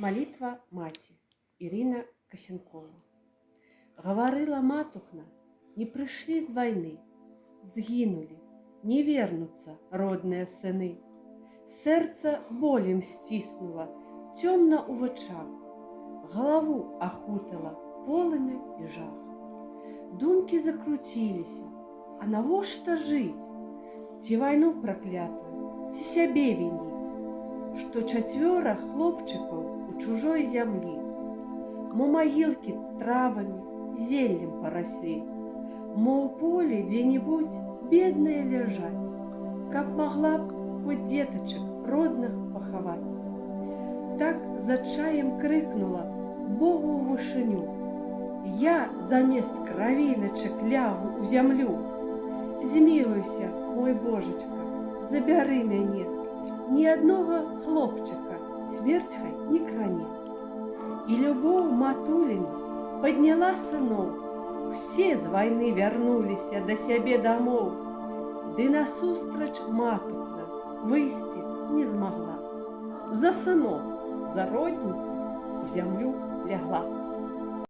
Молитва маці Ірина Касенкова. Гаварыла матухна, не прыйшлі з вайны, згінулі, не вернуцца родныя сыны. Сэрца болем сціснула, цёмна ў вачах, галаву ахутала полымя і жах. Думкі закруціліся, а навошта жыць? Ці вайну праклятую, ці сябе вініць, што 4 хлопчыкаў у чужой зямлі, мо магілкі травамі, зеллем параслі, мо ў полі дзе-небудзь бедныя ляжаць, каб магла б хоць дзетачак родных пахаваць. Так з адчаем крыкнула Богу ў вышыню: я замест кравіначак лягу ў зямлю. Змілуйся, мой Божачка, забяры мяне, ні аднога хлопчыка смерць хай не кране. І любоў матуліна падняла сыноў, усе з вайны вярнуліся да сябе дамоў. Ды насустрач матухна выйсці не змагла, за сыноў, за родненькіх у зямлю лягла.